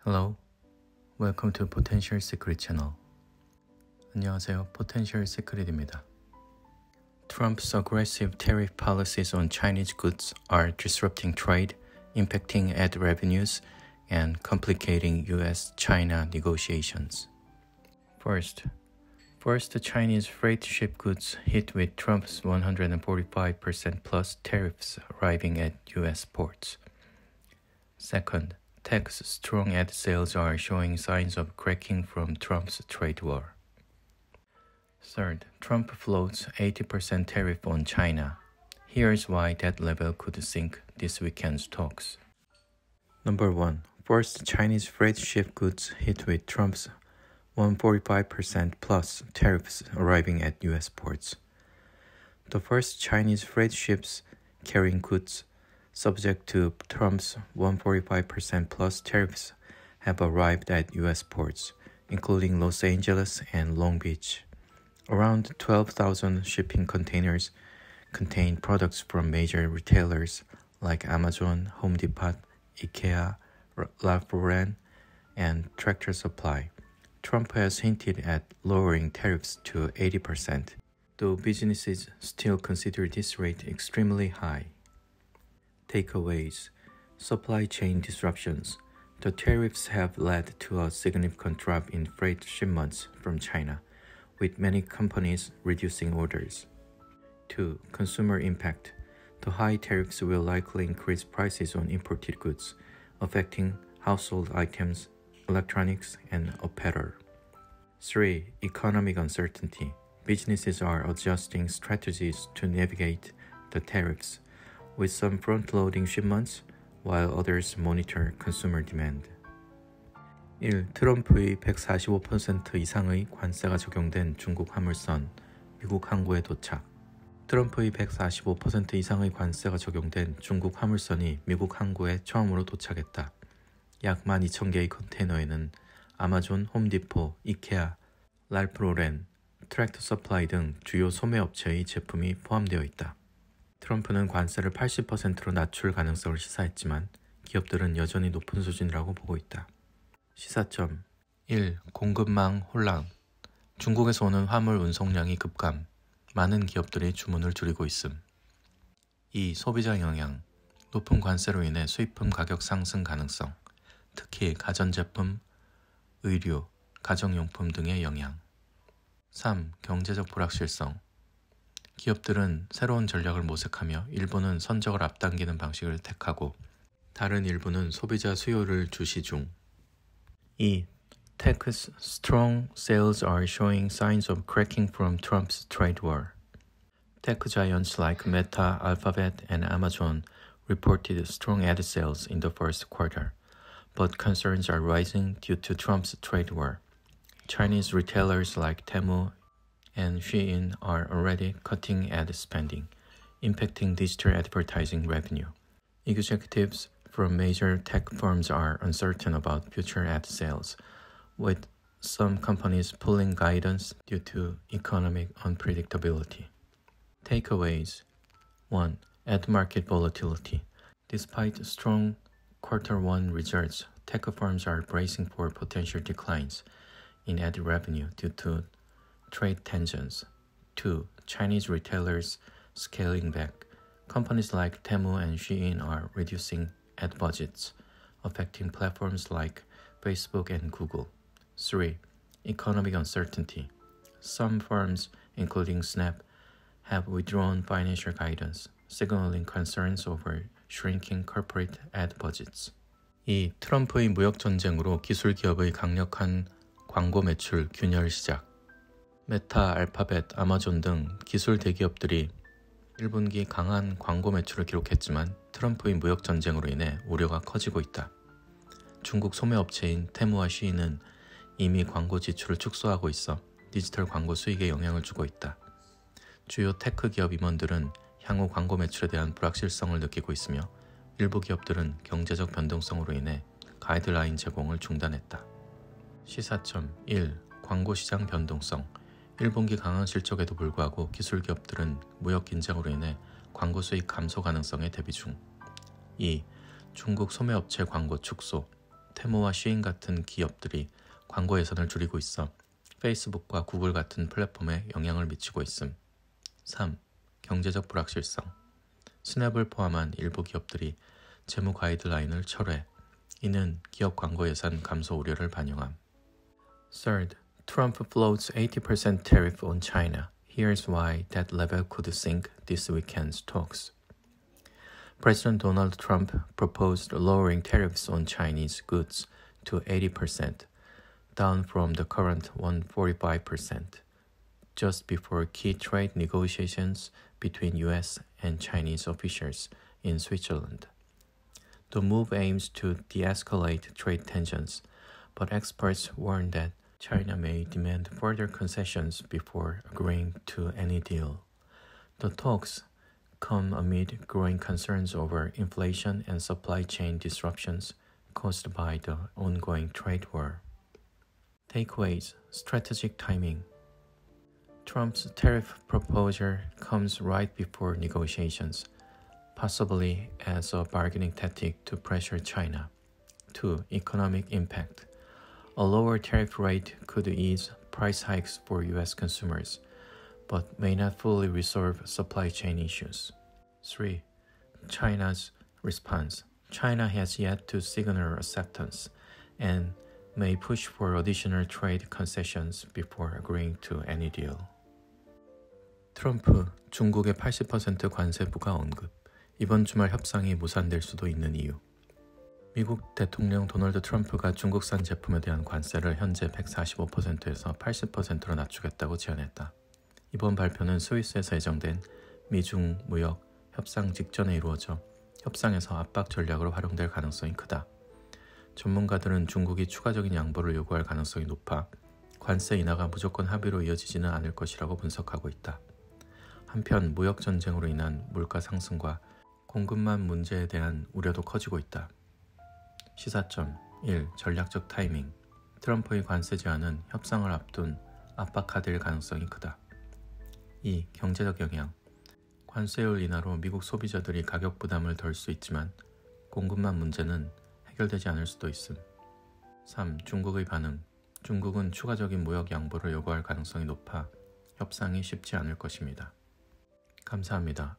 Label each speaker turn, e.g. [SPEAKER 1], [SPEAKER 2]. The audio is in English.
[SPEAKER 1] Hello, welcome to Potential Secret Channel. 안녕하세요, Potential Secret입니다. Trump's aggressive tariff policies on Chinese goods are disrupting trade, impacting ad revenues, and complicating U.S.-China negotiations. First, Chinese freight ship goods hit with Trump's 145% plus tariffs arriving at U.S. ports. Second, tech's strong ad sales are showing signs of cracking from Trump's trade war. Third, Trump floats 80% tariff on China. Here's why that level could sink this weekend's talks. Number 1. First, Chinese freight ship goods hit with Trump's 145% plus tariffs arriving at U.S. ports. The first Chinese freight ships carrying goods subject to Trump's 145% plus tariffs have arrived at U.S. ports, including Los Angeles and Long Beach. Around 12,000 shipping containers contain products from major retailers like Amazon, Home Depot, IKEA, Ralph Lauren, and Tractor Supply. Trump has hinted at lowering tariffs to 80%, though businesses still consider this rate extremely high. Takeaways: supply chain disruptions. The tariffs have led to a significant drop in freight shipments from China, with many companies reducing orders. 2. Consumer impact. The high tariffs will likely increase prices on imported goods, affecting household items, electronics, and apparel. 3. Economic uncertainty. Businesses are adjusting strategies to navigate the tariffs, with some front-loading shipments, while others monitor consumer demand. 1. 트럼프의 145% 이상의 관세가 적용된 중국 화물선, 미국 항구에 도착. 트럼프의 145% 이상의 관세가 적용된 중국 화물선이 미국 항구에 처음으로 도착했다. 약 12,000개의 컨테이너에는 아마존, 홈디포, 이케아, 랄프 로렌, 트랙터 서플라이 등 주요 소매업체의 제품이 포함되어 있다. 트럼프는 관세를 80%로 낮출 가능성을 시사했지만 기업들은 여전히 높은 수준이라고 보고 있다. 시사점 1. 공급망 혼란. 중국에서 오는 화물 운송량이 급감. 많은 기업들이 주문을 줄이고 있음. 2. 소비자 영향. 높은 관세로 인해 수입품 가격 상승 가능성. 특히 가전제품, 의류, 가정용품 등의 영향. 3. 경제적 불확실성. 기업들은 새로운 전략을 모색하며 일부는 선적을 앞당기는 방식을 택하고 다른 일부는 소비자 수요를 주시 중. 2. Tech's strong sales are showing signs of cracking from Trump's trade war. Tech giants like Meta, Alphabet, and Amazon reported strong ad sales in the first quarter, but concerns are rising due to Trump's trade war. Chinese retailers like Temu and Shein are already cutting ad spending, impacting digital advertising revenue. Executives from major tech firms are uncertain about future ad sales, with some companies pulling guidance due to economic unpredictability. Takeaways: 1. Ad market volatility. Despite strong Q1 results, tech firms are bracing for potential declines in ad revenue due to trade tensions. 2. Chinese retailers scaling back. Companies like Temu and Shein are reducing ad budgets, affecting platforms like Facebook and Google. 3. Economic uncertainty. Some firms, including Snap, have withdrawn financial guidance, signaling concerns over shrinking corporate ad budgets. 2. 트럼프의 무역 전쟁으로 기술 기업의 강력한 광고 매출 균열 시작. 메타, 알파벳, 아마존 등 기술 대기업들이 1분기 강한 광고 매출을 기록했지만 트럼프의 무역 전쟁으로 인해 우려가 커지고 있다. 중국 소매업체인 테무와 시인은 이미 광고 지출을 축소하고 있어 디지털 광고 수익에 영향을 주고 있다. 주요 테크 기업 임원들은 향후 광고 매출에 대한 불확실성을 느끼고 있으며 일부 기업들은 경제적 변동성으로 인해 가이드라인 제공을 중단했다. 시사점 1. 광고 시장 변동성. 1분기 강한 실적에도 불구하고 기술 기업들은 무역 긴장으로 인해 광고 수익 감소 가능성에 대비 중. 2. 중국 소매업체 광고 축소. 테무와 쉬인 같은 기업들이 광고 예산을 줄이고 있어 페이스북과 구글 같은 플랫폼에 영향을 미치고 있음. 3. 경제적 불확실성. 스냅을 포함한 일부 기업들이 재무 가이드라인을 철회. 이는 기업 광고 예산 감소 우려를 반영함. Third, Trump floats 80% tariff on China. Here's why that level could sink this weekend's talks. President Donald Trump proposed lowering tariffs on Chinese goods to 80%, down from the current 145%, just before key trade negotiations between U.S. and Chinese officials in Switzerland. The move aims to de-escalate trade tensions, but experts warn that China may demand further concessions before agreeing to any deal. The talks come amid growing concerns over inflation and supply chain disruptions caused by the ongoing trade war. Takeaways: strategic timing. Trump's tariff proposal comes right before negotiations, possibly as a bargaining tactic to pressure China. 2. Economic impact. A lower tariff rate could ease price hikes for U.S. consumers, but may not fully resolve supply chain issues. 3. China's response. China has yet to signal acceptance and may push for additional trade concessions before agreeing to any deal. 트럼프, 중국의 80% 관세 부과 언급. 이번 주말 협상이 무산될 수도 있는 이유. 미국 대통령 도널드 트럼프가 중국산 제품에 대한 관세를 현재 145%에서 80%로 낮추겠다고 제안했다. 이번 발표는 스위스에서 예정된 미중 무역 협상 직전에 이루어져 협상에서 압박 전략으로 활용될 가능성이 크다. 전문가들은 중국이 추가적인 양보를 요구할 가능성이 높아 관세 인하가 무조건 합의로 이어지지는 않을 것이라고 분석하고 있다. 한편 무역 전쟁으로 인한 물가 상승과 공급망 문제에 대한 우려도 커지고 있다. 시사점 1. 전략적 타이밍. 트럼프의 관세 제안은 협상을 앞둔 압박 카드일 가능성이 크다. 2. 경제적 영향. 관세율 인하로 미국 소비자들이 가격 부담을 덜 수 있지만 공급망 문제는 해결되지 않을 수도 있음. 3. 중국의 반응. 중국은 추가적인 무역 양보를 요구할 가능성이 높아 협상이 쉽지 않을 것입니다. 감사합니다.